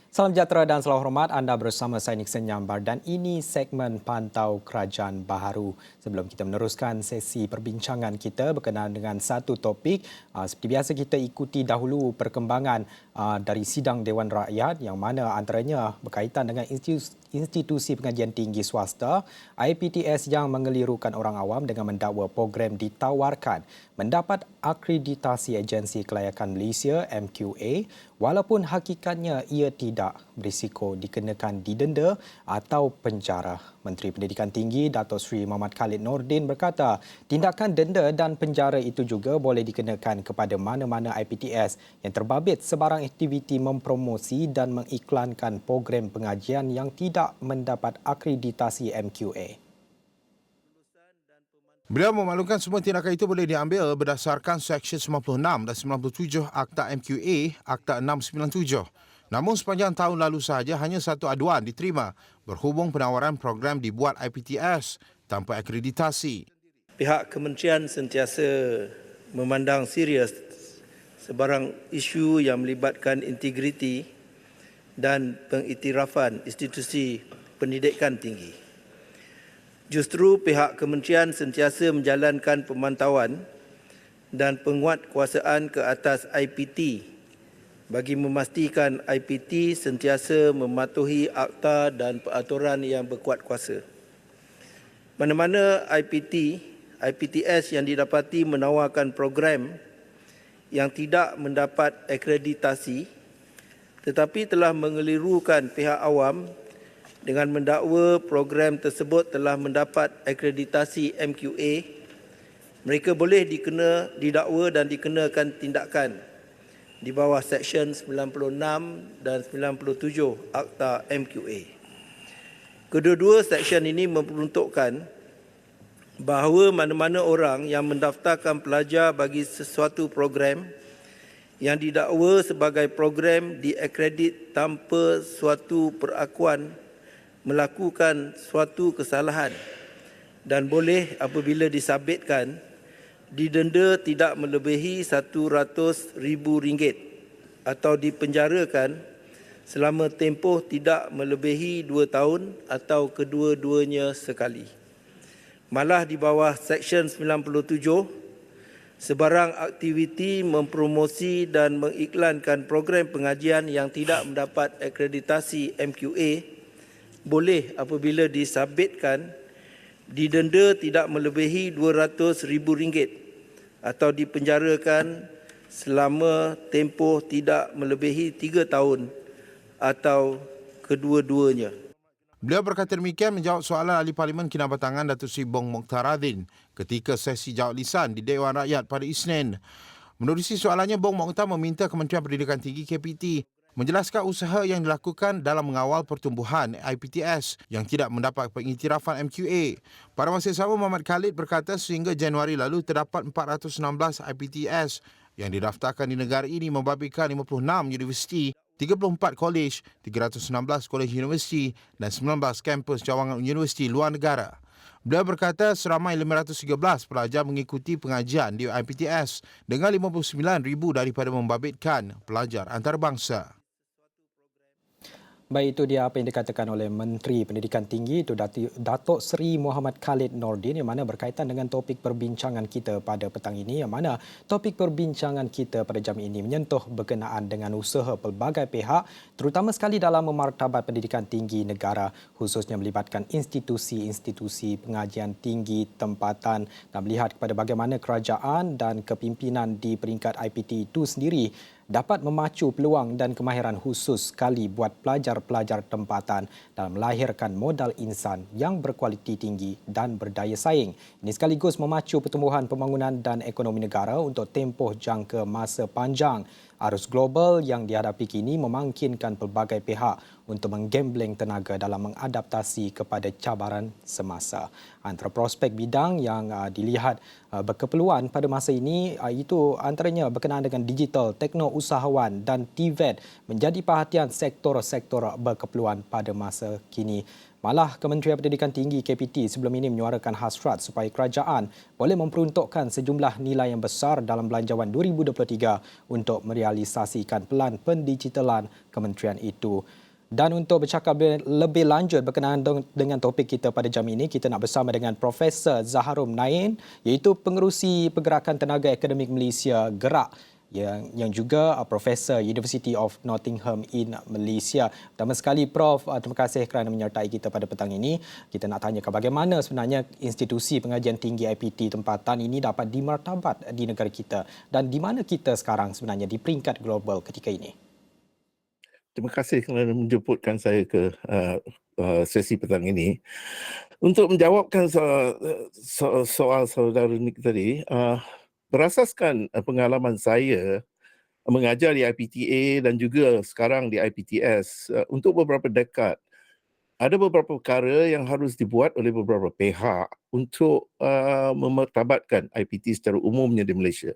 Salam sejahtera dan selalu hormat. Anda bersama saya Nixon Nyambar dan ini segmen Pantau Kerajaan Baharu. Sebelum kita meneruskan sesi perbincangan kita berkenaan dengan satu topik, seperti biasa kita ikuti dahulu perkembangan dari sidang Dewan Rakyat yang mana antaranya berkaitan dengan institusi pengajian tinggi swasta IPTS yang mengelirukan orang awam dengan mendakwa program ditawarkan mendapat akreditasi Agensi Kelayakan Malaysia MQA walaupun hakikatnya ia tidak berisiko dikenakan didenda atau penjara. Menteri Pendidikan Tinggi Datuk Seri Muhammad Khalid Nordin berkata tindakan denda dan penjara itu juga boleh dikenakan kepada mana-mana IPTS yang terbabit sebarang aktiviti mempromosi dan mengiklankan program pengajian yang tidak mendapat akreditasi MQA. Beliau memaklumkan semua tindakan itu boleh diambil berdasarkan Seksyen 96 dan 97 Akta MQA, Akta 697. Namun sepanjang tahun lalu sahaja hanya satu aduan diterima berhubung penawaran program dibuat IPTS tanpa akreditasi. Pihak kementerian sentiasa memandang serius sebarang isu yang melibatkan integriti dan pengiktirafan institusi pendidikan tinggi. Justru pihak kementerian sentiasa menjalankan pemantauan dan penguatkuasaan ke atas IPT bagi memastikan IPT sentiasa mematuhi akta dan peraturan yang berkuat kuasa. Mana-mana IPTS yang didapati menawarkan program yang tidak mendapat akreditasi tetapi telah mengelirukan pihak awam dengan mendakwa program tersebut telah mendapat akreditasi MQA, mereka boleh didakwa dan dikenakan tindakan di bawah Seksyen 96 dan 97 Akta MQA. Kedua-dua seksyen ini memperuntukkan bahawa mana-mana orang yang mendaftarkan pelajar bagi sesuatu program yang didakwa sebagai program diakredit tanpa suatu perakuan melakukan suatu kesalahan dan boleh apabila disabitkan didenda tidak melebihi RM100,000 atau dipenjarakan selama tempoh tidak melebihi 2 tahun atau kedua-duanya sekali. Malah di bawah Seksyen 97, sebarang aktiviti mempromosi dan mengiklankan program pengajian yang tidak mendapat akreditasi MQA boleh apabila disabitkan didenda tidak melebihi RM200,000 atau dipenjarakan selama tempoh tidak melebihi 3 tahun atau kedua-duanya. Beliau berkata demikian menjawab soalan Ahli Parlimen Kinabatangan Datuk Seri Bong Mokhtaradin ketika sesi jawab lisan di Dewan Rakyat pada Isnin. Menerusi soalannya, Bong Mokhtar meminta Kementerian Pendidikan Tinggi KPT menjelaskan usaha yang dilakukan dalam mengawal pertumbuhan IPTS yang tidak mendapat pengiktirafan MQA. Pada masa yang sama, Muhammad Khalid berkata sehingga Januari lalu terdapat 416 IPTS yang didaftarkan di negara ini membabitkan 56 universiti, 34 kolej, 316 kolej universiti dan 19 kampus cawangan universiti luar negara. Beliau berkata seramai 513 pelajar mengikuti pengajian di IPTS dengan 59,000 daripada membabitkan pelajar antarabangsa. Baik, itu dia apa yang dikatakan oleh Menteri Pendidikan Tinggi itu Datuk Seri Muhammad Khalid Nordin yang mana berkaitan dengan topik perbincangan kita pada petang ini yang mana topik perbincangan kita pada jam ini menyentuh berkenaan dengan usaha pelbagai pihak terutama sekali dalam memartabat pendidikan tinggi negara khususnya melibatkan institusi-institusi pengajian tinggi tempatan dan melihat kepada bagaimana kerajaan dan kepimpinan di peringkat IPT itu sendiri dapat memacu peluang dan kemahiran khusus sekali buat pelajar-pelajar tempatan dalam melahirkan modal insan yang berkualiti tinggi dan berdaya saing. Ini sekaligus memacu pertumbuhan pembangunan dan ekonomi negara untuk tempoh jangka masa panjang. Arus global yang dihadapi kini memangkinkan pelbagai pihak untuk menggembleng tenaga dalam mengadaptasi kepada cabaran semasa. Antara prospek bidang yang dilihat berkeperluan pada masa ini itu antaranya berkenaan dengan digital, teknousahawan dan TVET menjadi perhatian sektor-sektor berkeperluan pada masa kini. Malah Kementerian Pendidikan Tinggi KPT sebelum ini menyuarakan hasrat supaya kerajaan boleh memperuntukkan sejumlah nilai yang besar dalam Belanjawan 2023 untuk merealisasikan pelan pendigitalan kementerian itu. Dan untuk bercakap lebih lanjut berkenaan dengan topik kita pada jam ini, kita nak bersama dengan Profesor Zaharum Nain, iaitu Pengerusi Pergerakan Tenaga Akademik Malaysia Gerak, yang juga Profesor University of Nottingham in Malaysia. Pertama sekali Prof, terima kasih kerana menyertai kita pada petang ini. Kita nak tanyakan bagaimana sebenarnya institusi pengajian tinggi IPT tempatan ini dapat dimartabat di negara kita dan di mana kita sekarang sebenarnya di peringkat global ketika ini. Terima kasih kerana menjemputkan saya ke sesi petang ini. Untuk menjawabkan soal saudara Nick tadi, berasaskan pengalaman saya mengajar di IPTA dan juga sekarang di IPTS untuk beberapa dekad, ada beberapa perkara yang harus dibuat oleh beberapa pihak untuk memartabatkan IPT secara umumnya di Malaysia.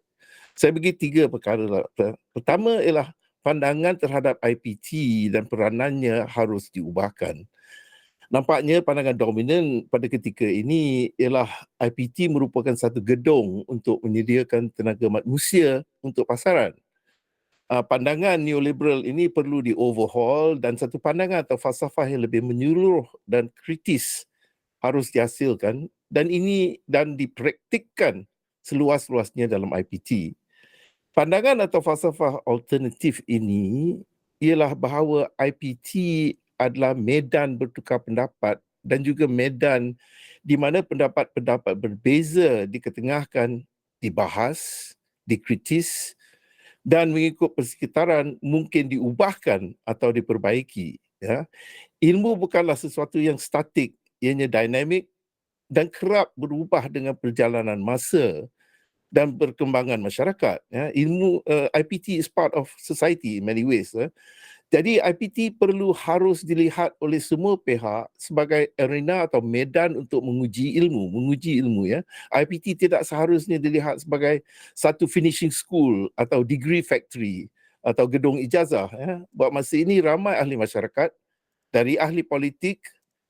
Saya bagi 3 perkara. Pertama ialah pandangan terhadap IPT dan peranannya harus diubahkan. Nampaknya pandangan dominan pada ketika ini ialah IPT merupakan satu gedung untuk menyediakan tenaga manusia untuk pasaran. Pandangan neoliberal ini perlu di-overhaul dan satu pandangan atau falsafah yang lebih menyeluruh dan kritis harus dihasilkan dan dipraktikkan seluas-luasnya dalam IPT. Pandangan atau falsafah alternatif ini ialah bahawa IPT adalah medan bertukar pendapat dan juga medan di mana pendapat-pendapat berbeza diketengahkan, dibahas, dikritis dan mengikut persekitaran mungkin diubahkan atau diperbaiki. Ya. Ilmu bukanlah sesuatu yang statik, ianya dinamik dan kerap berubah dengan perjalanan masa dan perkembangan masyarakat. Ya. IPT is part of society in many ways. Jadi IPT harus dilihat oleh semua pihak sebagai arena atau medan untuk menguji ilmu. Ya. IPT tidak seharusnya dilihat sebagai satu finishing school atau degree factory atau gedung ijazah. Ya. Buat masa ini ramai ahli masyarakat, dari ahli politik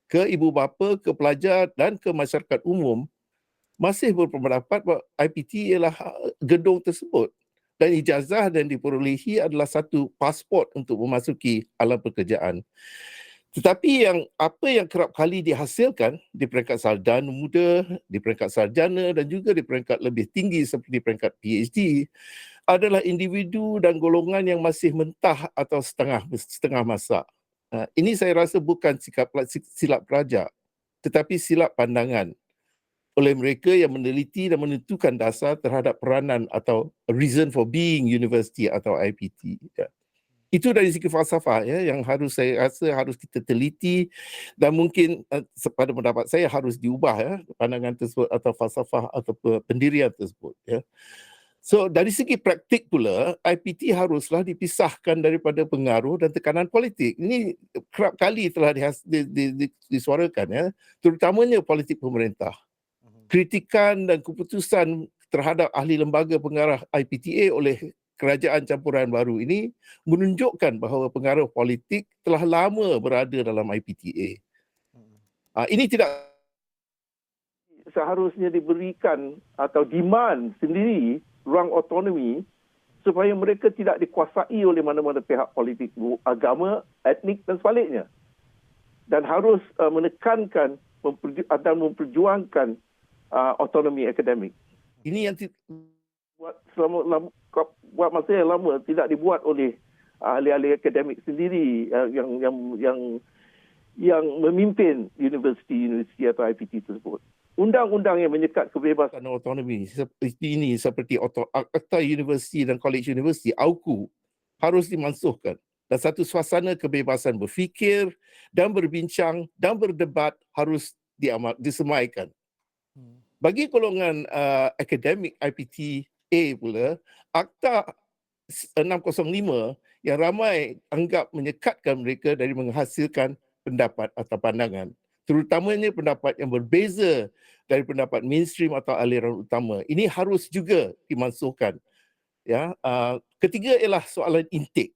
ke ibu bapa, ke pelajar dan ke masyarakat umum masih berpendapat bahawa IPT ialah gedung tersebut dan ijazah yang diperolehi adalah satu pasport untuk memasuki alam pekerjaan. Tetapi apa yang kerap kali dihasilkan di peringkat sarjana muda, di peringkat sarjana dan juga di peringkat lebih tinggi seperti peringkat PhD adalah individu dan golongan yang masih mentah atau setengah masak. Ini saya rasa bukan silap pelajar, tetapi silap pandangan oleh mereka yang meneliti dan menentukan dasar terhadap peranan atau reason for being university atau IPT. Ya. Itu dari segi falsafah yang saya rasa harus kita teliti dan mungkin pada pendapat saya harus diubah pandangan tersebut atau falsafah atau pendirian tersebut. Ya. So dari segi praktik pula, IPT haruslah dipisahkan daripada pengaruh dan tekanan politik. Ini kerap kali telah disuarakan, terutamanya politik pemerintah. Kritikan dan keputusan terhadap ahli lembaga pengarah IPTA oleh kerajaan campuran baru ini menunjukkan bahawa pengaruh politik telah lama berada dalam IPTA. Ini tidak seharusnya diberikan atau demand sendiri ruang otonomi supaya mereka tidak dikuasai oleh mana-mana pihak politik, agama, etnik dan sebaliknya. Dan harus menekankan dan memperjuangkan autonomi akademik. Ini yang buat masa yang lama tidak dibuat oleh ahli-ahli akademik sendiri yang memimpin universiti atau IPT tersebut. Undang-undang yang menyekat kebebasan dan autonomi seperti Akta Universiti dan College Universiti, AUKU, harus dimansuhkan. Dan satu suasana kebebasan berfikir dan berbincang dan berdebat harus disemaikan. Bagi golongan akademik IPTA pula, Akta 605 yang ramai anggap menyekatkan mereka dari menghasilkan pendapat atau pandangan, terutamanya pendapat yang berbeza dari pendapat mainstream atau aliran utama. Ini harus juga dimansuhkan. Ya, ketiga ialah soalan intake.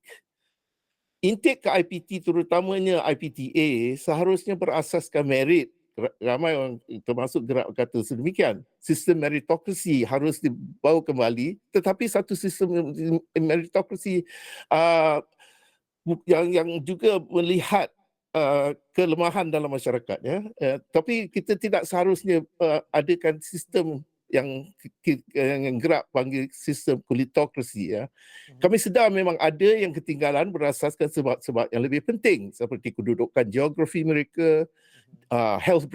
intake ke IPT terutamanya IPTA seharusnya berasaskan merit. Ramai orang termasuk gerak kata sedemikian. Sistem meritokrasi harus dibawa kembali, tetapi satu sistem meritokrasi yang juga melihat kelemahan dalam masyarakat, ya. Tapi kita tidak seharusnya adakan sistem yang gerak panggil sistem kulitokrasi, ya. Kami sedar memang ada yang ketinggalan berasaskan sebab-sebab yang lebih penting seperti kedudukan geografi mereka, health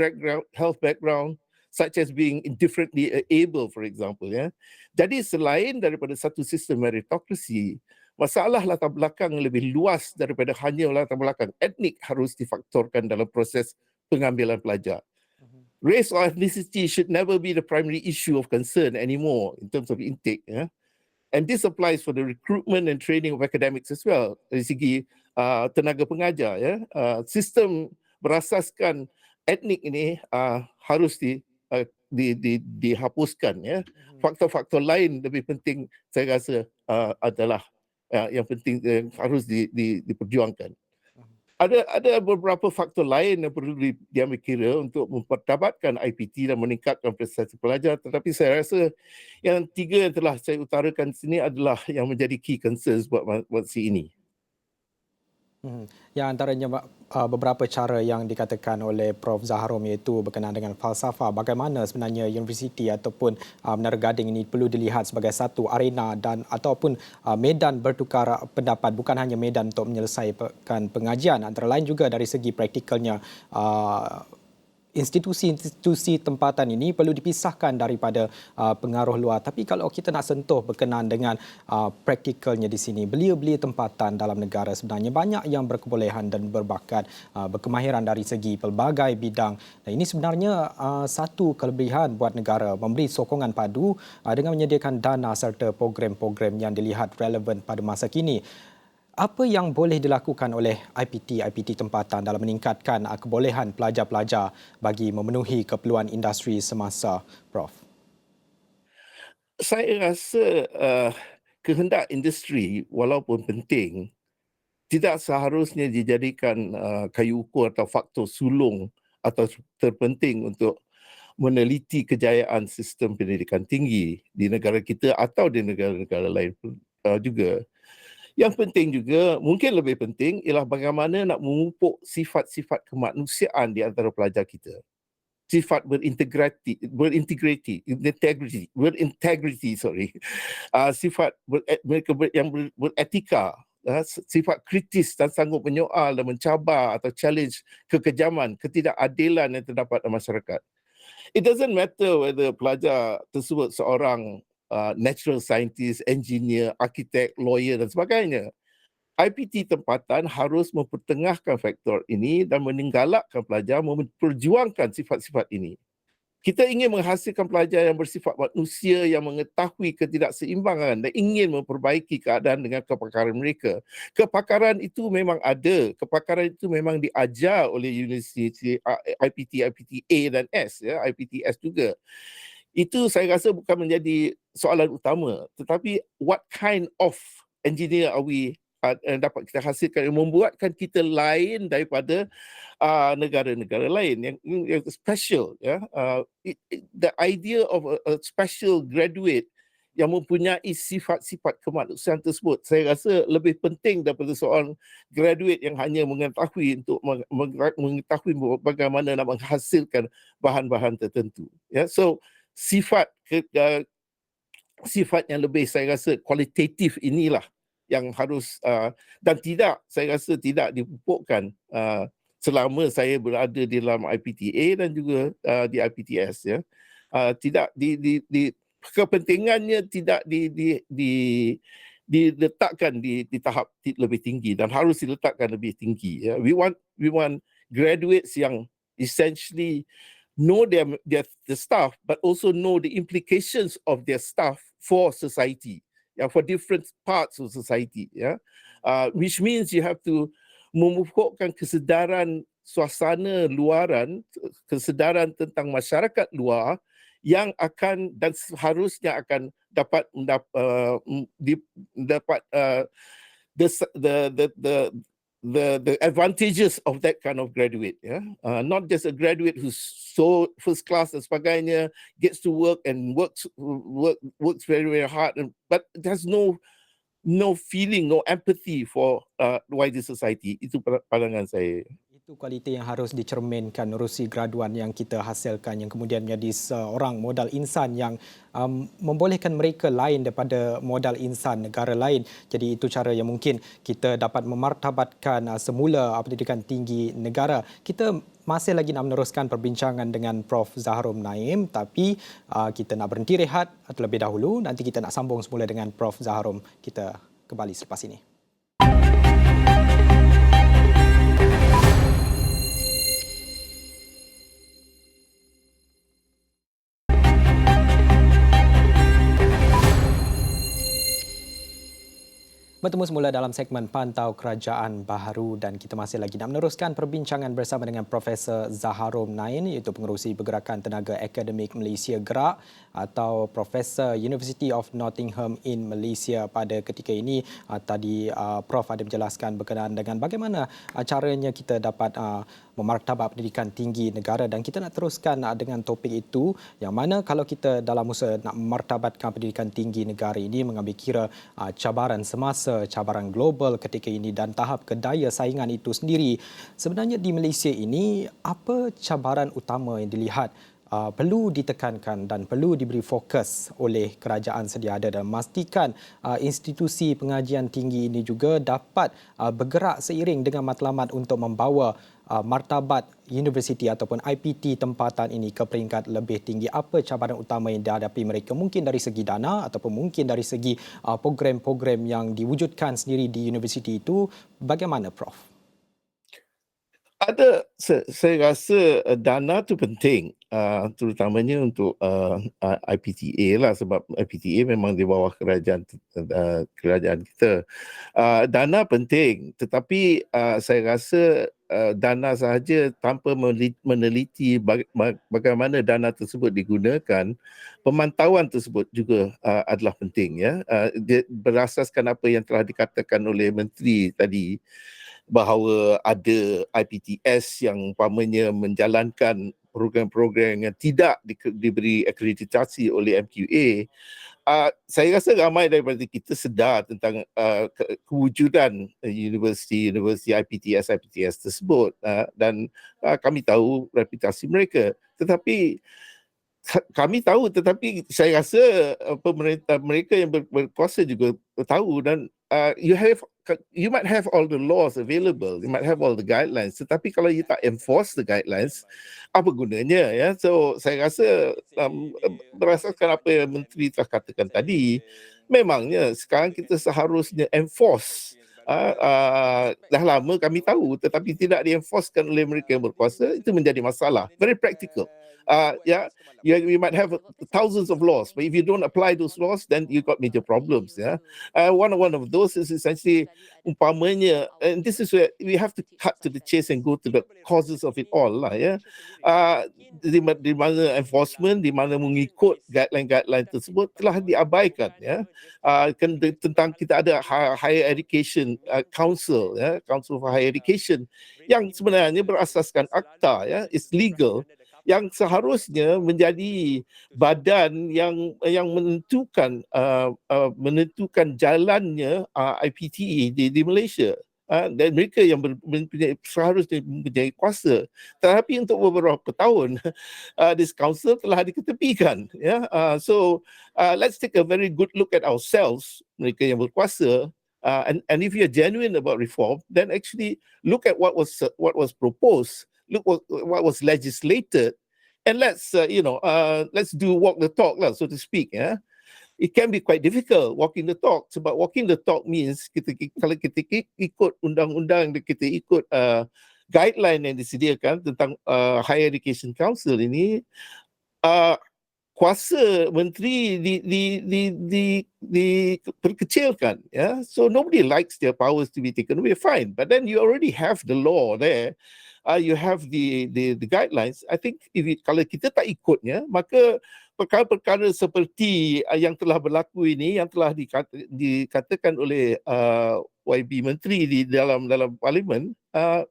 background, such as being indifferently able, for example, ya. Jadi selain daripada satu sistem meritokrasi, masalah latar belakang lebih luas daripada hanya latar belakang etnik harus difaktorkan dalam proses pengambilan pelajar. Race or ethnicity should never be the primary issue of concern anymore in terms of intake, ya. And this applies for the recruitment and training of academics as well. Dari segi tenaga pengajar, ya. Sistem berasaskan etnik ini harus dihapuskan, ya. Faktor-faktor lain lebih penting saya rasa adalah yang penting harus diperjuangkan. Ada beberapa faktor lain yang perlu diambil kira untuk mempertabatkan IPT dan meningkatkan prestasi pelajar, tetapi saya rasa yang tiga yang telah saya utarakan di sini adalah yang menjadi key concerns buat si ini. Yang antaranya beberapa cara yang dikatakan oleh Prof. Zaharom iaitu berkenaan dengan falsafah. Bagaimana sebenarnya universiti ataupun Menara Gading ini perlu dilihat sebagai satu arena dan ataupun medan bertukar pendapat, bukan hanya medan untuk menyelesaikan pengajian. Antara lain juga dari segi praktikalnya, institusi-institusi tempatan ini perlu dipisahkan daripada pengaruh luar. Tapi kalau kita nak sentuh berkenaan dengan praktikalnya di sini, belia-belia tempatan dalam negara sebenarnya banyak yang berkebolehan dan berbakat, berkemahiran dari segi pelbagai bidang. Dan ini sebenarnya satu kelebihan buat negara, memberi sokongan padu dengan menyediakan dana serta program-program yang dilihat relevan pada masa kini. Apa yang boleh dilakukan oleh IPT tempatan dalam meningkatkan kebolehan pelajar-pelajar bagi memenuhi keperluan industri semasa, Prof? Saya rasa kehendak industri walaupun penting, tidak seharusnya dijadikan kayu ukur atau faktor sulung atau terpenting untuk meneliti kejayaan sistem pendidikan tinggi di negara kita atau di negara-negara lain juga. Yang penting juga, mungkin lebih penting, ialah bagaimana nak memupuk sifat-sifat kemanusiaan di antara pelajar kita. Sifat berintegriti, sifat yang beretika, sifat kritis dan sanggup menyoal dan mencabar atau challenge kekejaman, ketidakadilan yang terdapat dalam masyarakat. It doesn't matter whether pelajar tersebut seorang natural scientist, engineer, arkitek, lawyer dan sebagainya. IPT tempatan harus mempertengahkan faktor ini dan menenggalakkan pelajar memperjuangkan sifat-sifat ini. Kita ingin menghasilkan pelajar yang bersifat manusia yang mengetahui ketidakseimbangan dan ingin memperbaiki keadaan dengan kepakaran mereka. Kepakaran itu memang ada, kepakaran itu memang diajar oleh universiti IPT A dan S, ya, IPTS juga. Itu saya rasa bukan menjadi soalan utama, tetapi what kind of engineer are we dapat kita hasilkan yang membuatkan kita lain daripada negara-negara lain yang special, ya. The idea of a special graduate yang mempunyai sifat-sifat kemanusiaan tersebut saya rasa lebih penting daripada seorang graduate yang hanya mengetahui mengetahui bagaimana nak menghasilkan bahan-bahan tertentu, ya. So sifat yang lebih saya rasa kualitatif inilah yang harus dan saya rasa tidak dipupukkan selama saya berada di dalam IPTA dan juga di IPTS, ya. Tidak kepentingannya tidak diletakkan di tahap lebih tinggi dan harus diletakkan lebih tinggi, ya. We want graduates yang essentially know the staff, but also know the implications of their staff for society, for different parts of society, which means you have to memupukkan kesedaran suasana luaran, kesedaran tentang masyarakat luar yang akan dan seharusnya akan dapat the advantages of that kind of graduate, not just a graduate who's so first class dan sebagainya, gets to work and works very very hard, but there's no feeling, no empathy for wider society. Itu pandangan saya. Itu kualiti yang harus dicerminkan menerusi graduan yang kita hasilkan, yang kemudian menjadi seorang modal insan yang membolehkan mereka lain daripada modal insan negara lain. Jadi itu cara yang mungkin kita dapat memartabatkan semula pendidikan tinggi negara. Kita masih lagi nak meneruskan perbincangan dengan Prof. Zaharom Naim, tapi kita nak berhenti rehat terlebih dahulu. Nanti kita nak sambung semula dengan Prof. Zaharom. Kita kembali selepas ini. Bertemu semula dalam segmen Pantau Kerajaan Baharu dan kita masih lagi nak meneruskan perbincangan bersama dengan Profesor Zaharom Naim, iaitu pengerusi Pergerakan Tenaga Akademik Malaysia Gerak atau Profesor University of Nottingham in Malaysia. Pada ketika ini tadi Prof ada menjelaskan berkenaan dengan bagaimana caranya kita dapat memartabat pendidikan tinggi negara, dan kita nak teruskan dengan topik itu, yang mana kalau kita dalam usaha nak memartabatkan pendidikan tinggi negara ini mengambil kira cabaran semasa, cabaran global ketika ini dan tahap kedaya saingan itu sendiri. Sebenarnya di Malaysia ini, apa cabaran utama yang dilihat perlu ditekankan dan perlu diberi fokus oleh kerajaan sedia ada, dan memastikan institusi pengajian tinggi ini juga dapat bergerak seiring dengan matlamat untuk membawa martabat universiti ataupun IPT tempatan ini ke peringkat lebih tinggi. Apa cabaran utama yang dihadapi mereka? Mungkin dari segi dana ataupun mungkin dari segi program-program yang diwujudkan sendiri di universiti itu. Bagaimana, Prof? Saya rasa dana tu penting, terutamanya untuk IPTA lah, sebab IPTA memang di bawah kerajaan kita. Dana penting, tetapi saya rasa dana sahaja tanpa meneliti bagaimana dana tersebut digunakan, pemantauan tersebut juga adalah penting, ya. Berasaskan apa yang telah dikatakan oleh Menteri tadi, bahawa ada IPTS yang umpamanya menjalankan program-program yang tidak diberi akreditasi oleh MQA. Saya rasa ramai daripada kita sedar tentang kewujudan universiti IPTS tersebut, dan kami tahu reputasi mereka. Tetapi saya rasa pemerintah mereka yang berkuasa juga tahu, dan you might have all the laws available, you might have all the guidelines, tetapi kalau you tak enforce the guidelines, apa gunanya, ya? So saya rasa berdasarkan apa yang Menteri telah katakan tadi, memangnya sekarang kita seharusnya enforce. Dah lama kami tahu, tetapi tidak dienforcekan oleh mereka yang berkuasa, itu menjadi masalah. Very practical. You might have thousands of laws, but if you don't apply those laws, then you got major problems. One of those is essentially umpamanya, and this is where we have to cut to the chase and go to the causes of it all lah, ya. Di mana enforcement, di mana mengikut guideline tersebut telah diabaikan, ya. Tentang kita ada Higher Education Council, ya, Council for Higher Education, yang sebenarnya berasaskan akta, ya, is legal, yang seharusnya menjadi badan yang menentukan jalannya IPTE di Malaysia, dan mereka yang seharusnya mempunyai kuasa. Tetapi untuk beberapa tahun this council telah diketepikan, ya. So let's take a very good look at ourselves, mereka yang berkuasa, and if you're genuine about reform, then actually look at what was proposed. Look what was legislated, and let's do walk the talk lah, so to speak. It can be quite difficult walking the talk, sebab walking the talk means kalau kita ikut undang-undang, kita ikut guideline yang disediakan tentang Higher Education Council ini, kuasa menteri diperkecilkan, ya. So nobody likes their powers to be taken away, fine, but then you already have the law there. you have the guidelines. I think kalau kita tak ikutnya, maka perkara-perkara seperti yang telah berlaku ini, yang telah dikatakan oleh YB Menteri di dalam parlimen,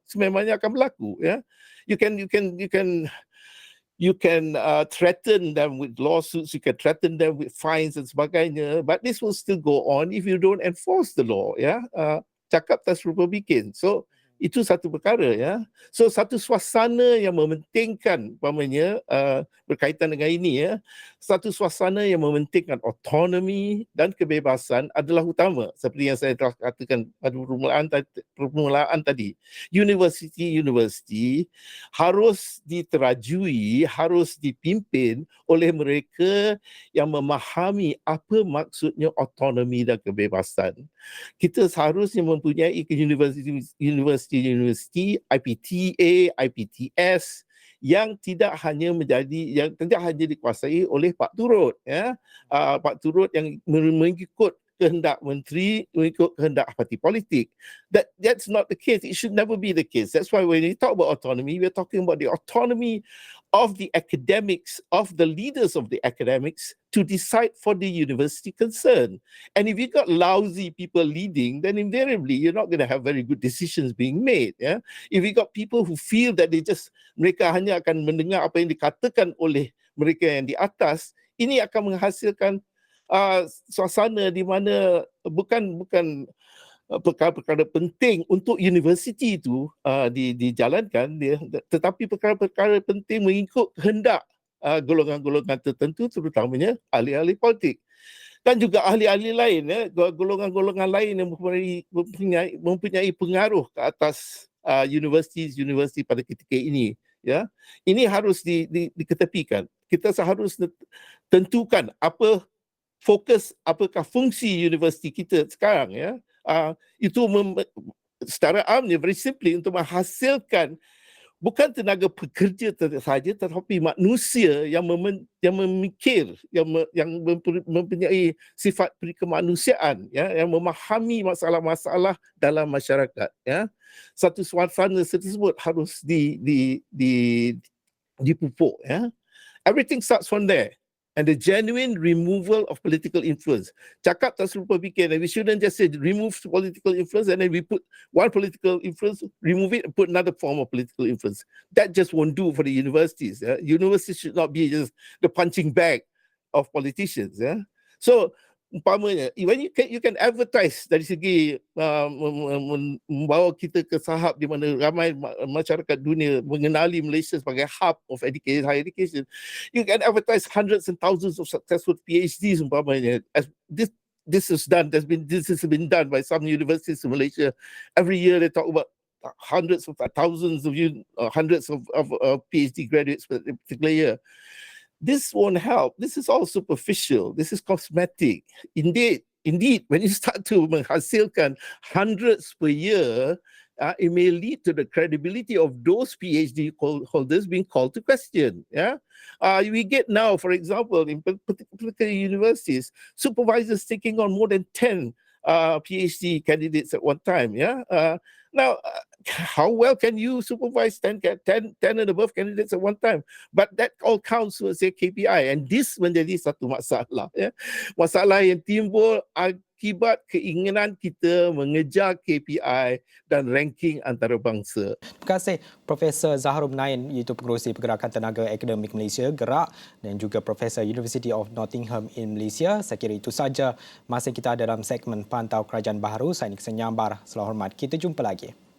sememangnya akan berlaku. Ya, you can threaten them with lawsuits, you can threaten them with fines dan sebagainya, but this will still go on if you don't enforce the law. Ya, cakap tak serupa bikin. So itu satu perkara, ya. So satu suasana yang mementingkan, umpamanya berkaitan dengan ini, ya, satu suasana yang mementingkan autonomi dan kebebasan adalah utama. Seperti yang saya telah katakan pada permulaan tadi, universiti harus diterajui, harus dipimpin oleh mereka yang memahami apa maksudnya autonomi dan kebebasan. Kita seharusnya mempunyai universiti, IPTA, IPTS yang tidak hanya dikuasai oleh Pak Turut, ya. Pak Turut yang mengikut kehendak menteri, mengikut kehendak parti politik. That's not the case. It should never be the case. That's why when we talk about autonomy, we're talking about the autonomy of the academics, of the leaders of the academics to decide for the university concerned. And if you got lousy people leading, then invariably you're not going to have very good decisions being made. Yeah? If you got people who feel that mereka hanya akan mendengar apa yang dikatakan oleh mereka yang di atas, ini akan menghasilkan suasana di mana bukan perkara-perkara penting untuk universiti itu dijalankan, tetapi perkara-perkara penting mengikut kehendak golongan-golongan tertentu, terutamanya ahli-ahli politik dan juga ahli-ahli lain, ya, golongan-golongan lain yang mempunyai pengaruh ke atas universiti pada ketika ini. Ya, ini harus diketepikan. Kita seharusnya tentukan apakah fungsi universiti kita sekarang, ya. Itu secara amnya, very simply, untuk menghasilkan bukan tenaga pekerja sahaja, tetapi manusia yang memikir, yang mempunyai sifat perikemanusiaan, ya, yang memahami masalah-masalah dalam masyarakat. Ya, satu suasana tersebut harus dipupuk. Ya, everything starts from there. And the genuine removal of political influence. Cakap tak serupa bikin. And we shouldn't just say remove political influence and then we put one political influence, remove it and put another form of political influence. That just won't do for the universities. Yeah? Universities should not be just the punching bag of politicians. Yeah? So, umpamanya, when you can advertise dari segi membawa kita ke tahap di mana ramai masyarakat dunia mengenali Malaysia sebagai hub of education, higher education. You can advertise hundreds and thousands of successful PhDs, umpamanya. As this has been done by some universities in Malaysia. Every year they talk about hundreds of thousands of PhD graduates per particular year. This won't help. This is all superficial. This is cosmetic. Indeed, when you start to menghasilkan hundreds per year, it may lead to the credibility of those PhD holders being called to question. Yeah, we get now, for example, in particular universities, supervisors taking on more than 10 PhD candidates at one time. Yeah. Now, how well can you supervise 10 and above candidates at one time? But that all counts towards a KPI. And this menjadi satu masalah. Ya. Masalah yang timbul akibat keinginan kita mengejar KPI dan ranking antarabangsa. Terima kasih Profesor Zaharum Nain, iaitu pengerusi Pergerakan Tenaga Akademik Malaysia, Gerak, dan juga Profesor University of Nottingham in Malaysia. Saya kira itu saja masa kita dalam segmen Pantau Kerajaan Baharu. Saya Niksan Nyambar. Selamat hormat. Kita jumpa lagi.